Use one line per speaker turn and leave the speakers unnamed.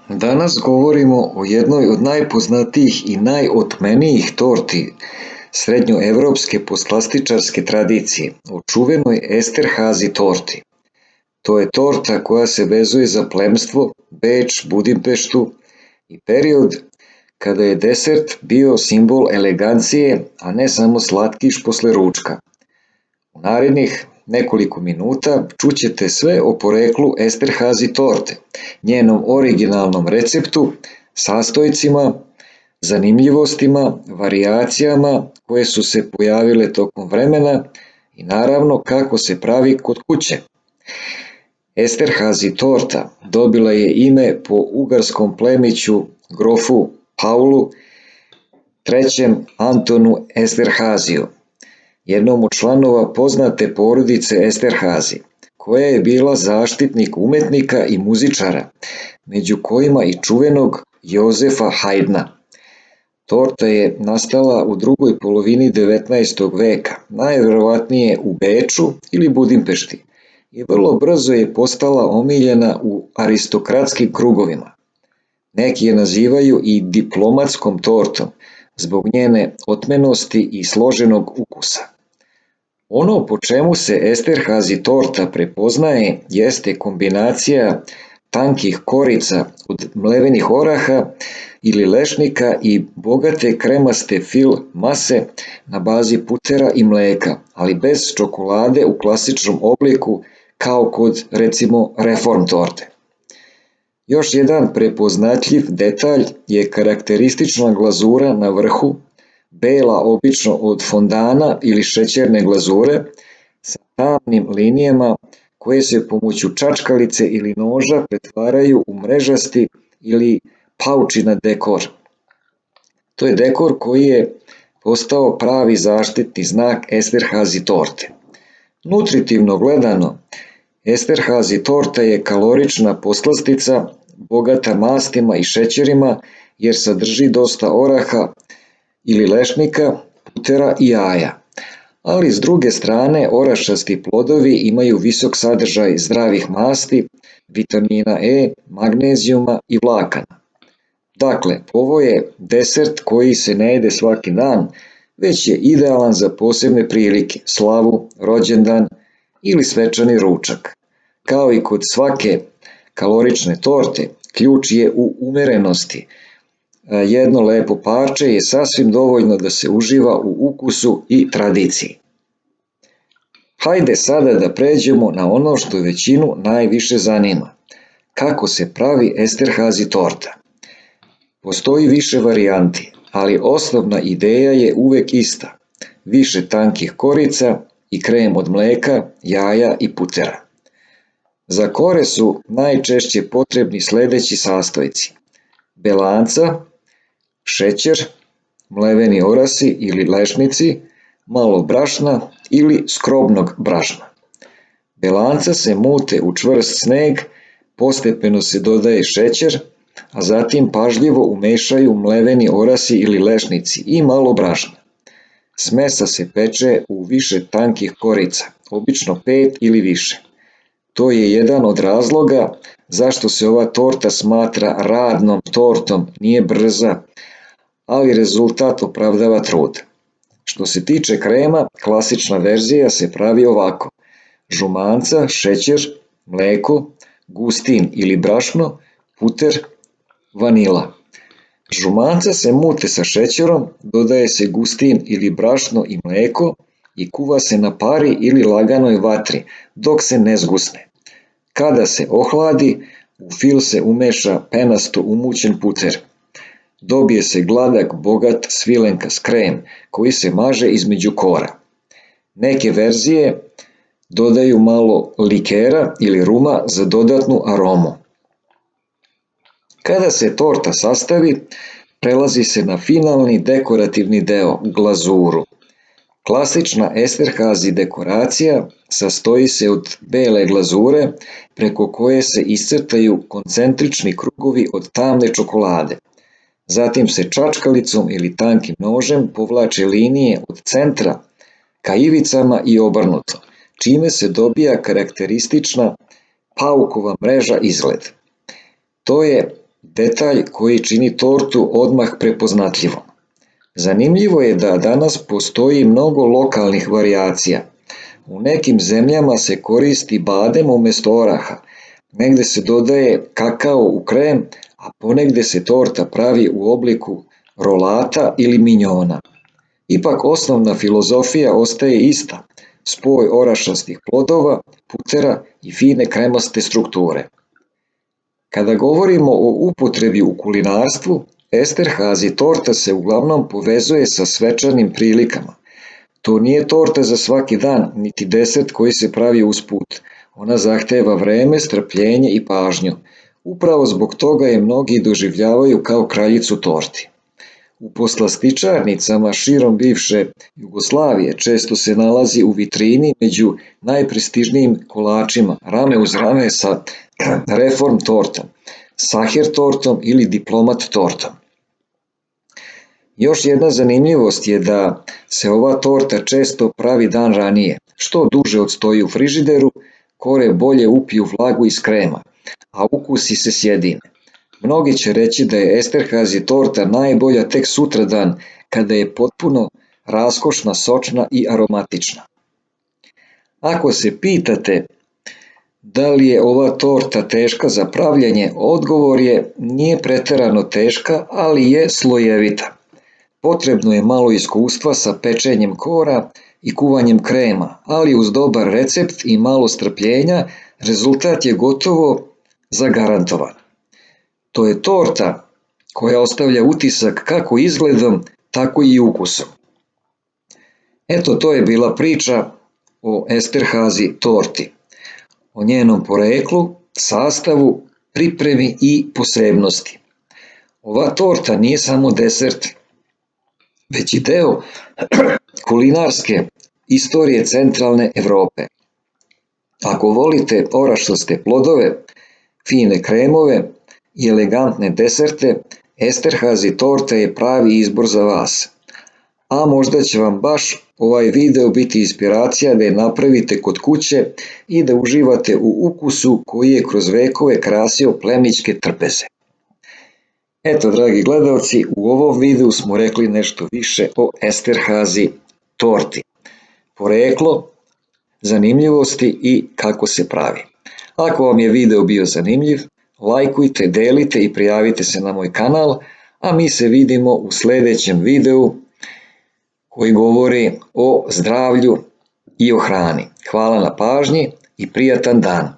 Danas govorimo o jednoj od najpoznatijih i najotmenijih torti srednjoevropske postslastičarske tradicije, o čuvenoj Esterhazy torti. To je torta koja se vezuje za plemstvo, Beč, Budimpeštu i period kada je desert bio simbol elegancije, a ne samo slatkiš posle ručka. U narednih nekoliko minuta čućete sve o poreklu Esterhazy torte, njenom originalnom receptu, sastojcima, zanimljivostima, varijacijama koje su se pojavile tokom vremena i naravno kako se pravi kod kuće. Esterhazy torta dobila je ime po ugarskom plemiću grofu Paulu III. Antonu Esterhazyju, jednom od članova poznate porodice Esterhazy, koja je bila zaštitnik umetnika i muzičara, među kojima i čuvenog Jozefa Haydna. Torta je nastala u drugoj polovini 19. veka, najverovatnije u Beču ili Budimpešti, i vrlo brzo je postala omiljena u aristokratskim krugovima. Neki je nazivaju i diplomatskom tortom, zbog njene otmenosti i složenog ukusa. Ono po čemu se Esterhazy torta prepoznaje jeste kombinacija tankih korica od mlevenih oraha ili lešnika i bogate kremaste fil mase na bazi putera i mleka, ali bez čokolade u klasičnom obliku kao kod recimo reform torte. Još jedan prepoznatljiv detalj je karakteristična glazura na vrhu, bela obično od fondana ili šećerne glazure, sa tamnim linijama koje se pomoću čačkalice ili noža pretvaraju u mrežasti ili paučina dekor. To je dekor koji je postao pravi zaštitni znak Esterhazy torte. Nutritivno gledano, Esterhazy torta je kalorična poslastica, bogata mastima i šećerima jer sadrži dosta oraha ili lešnika, putera i jaja. Ali s druge strane orašasti plodovi imaju visok sadržaj zdravih masti, vitamina E, magnezijuma i vlakana. Dakle, ovo je desert koji se ne jede svaki dan, već je idealan za posebne prilike, slavu, rođendan ili svečani ručak. Kao i kod svake kalorične torte, ključ je u umerenosti. Jedno lepo parče je sasvim dovoljno da se uživa u ukusu i tradiciji. Hajde sada da pređemo na ono što većinu najviše zanima. Kako se pravi Esterhazy torta? Postoji više varijanti, ali osnovna ideja je uvek ista. Više tankih korica i krem od mleka, jaja i putera. Za kore su najčešće potrebni sledeći sastojci: belanca, šećer, mleveni orasi ili lešnici, malo brašna ili skrobnog brašna. Belanca se mute u čvrst sneg, postepeno se dodaje šećer, a zatim pažljivo umešaju mleveni orasi ili lešnici i malo brašna. Smesa se peče u više tankih korica, obično 5 ili više. To je jedan od razloga zašto se ova torta smatra radnom tortom, nije brza, ali rezultat opravdava trud. Što se tiče krema, klasična verzija se pravi ovako: žumanca, šećer, mleko, gustin ili brašno, puter, vanila. Žumanca se mute sa šećerom, dodaje se gustin ili brašno i mleko i kuva se na pari ili laganoj vatri dok se ne zgusne. Kada se ohladi, u fil se umeša penasto umućen puter. Dobije se gladak, bogat svilenkas krem koji se maže između kora. Neke verzije dodaju malo likera ili ruma za dodatnu aromu. Kada se torta sastavi, prelazi se na finalni dekorativni deo, glazuru. Klasična Esterhazy dekoracija sastoji se od bele glazure preko koje se iscrtaju koncentrični krugovi od tamne čokolade. Zatim se čačkalicom ili tankim nožem povlače linije od centra ka ivicama i obrnuto, čime se dobija karakteristična paukova mreža izgled. To je detalj koji čini tortu odmah prepoznatljivom. Zanimljivo je da danas postoji mnogo lokalnih varijacija. U nekim zemljama se koristi badem umjesto oraha, negde se dodaje kakao u krem, a ponegde se torta pravi u obliku rolata ili minjona. Ipak osnovna filozofija ostaje ista, spoj orašastih plodova, putera i fine kremaste strukture. Kada govorimo o upotrebi u kulinarstvu, Esterhazy torta se uglavnom povezuje sa svečanim prilikama. To nije torta za svaki dan, niti desert koji se pravi usput. Ona zahteva vreme, strpljenje i pažnju. Upravo zbog toga je mnogi doživljavaju kao kraljicu torti. U poslastičarnicama širom bivše Jugoslavije često se nalazi u vitrini među najprestižnijim kolačima, rame uz rame sa reform tortom, saher tortom ili diplomat tortom. Još jedna zanimljivost je da se ova torta često pravi dan ranije. Što duže odstoji u frižideru, kore bolje upiju vlagu iz krema, a ukusi se sjedine. Mnogi će reći da je Esterhazy torta najbolja tek sutradan, kada je potpuno raskošna, sočna i aromatična. Ako se pitate da li je ova torta teška za pravljenje, odgovor je nije preterano teška, ali je slojevita. Potrebno je malo iskustva sa pečenjem kora i kuvanjem krema, ali uz dobar recept i malo strpljenja rezultat je gotovo zagarantovan. To je torta koja ostavlja utisak kako izgledom, tako i ukusom. Eto, to je bila priča o Esterhazy torti, o njenom poreklu, sastavu, pripremi i posebnosti. Ova torta nije samo desert, već i deo kulinarske istorije centralne Evrope. Ako volite orašaste plodove, fine kremove i elegantne deserte, Esterhazy torta je pravi izbor za vas. A možda će vam baš ovaj video biti inspiracija da je napravite kod kuće i da uživate u ukusu koji je kroz vekove krasio plemićke trpeze. Eto, dragi gledalci, u ovom videu smo rekli nešto više o Esterhazy torti. Poreklo, zanimljivosti i kako se pravi. Ako vam je video bio zanimljiv, lajkujte, delite i prijavite se na moj kanal, a mi se vidimo u sljedećem videu koji govori o zdravlju i o hrani. Hvala na pažnji i prijatan dan!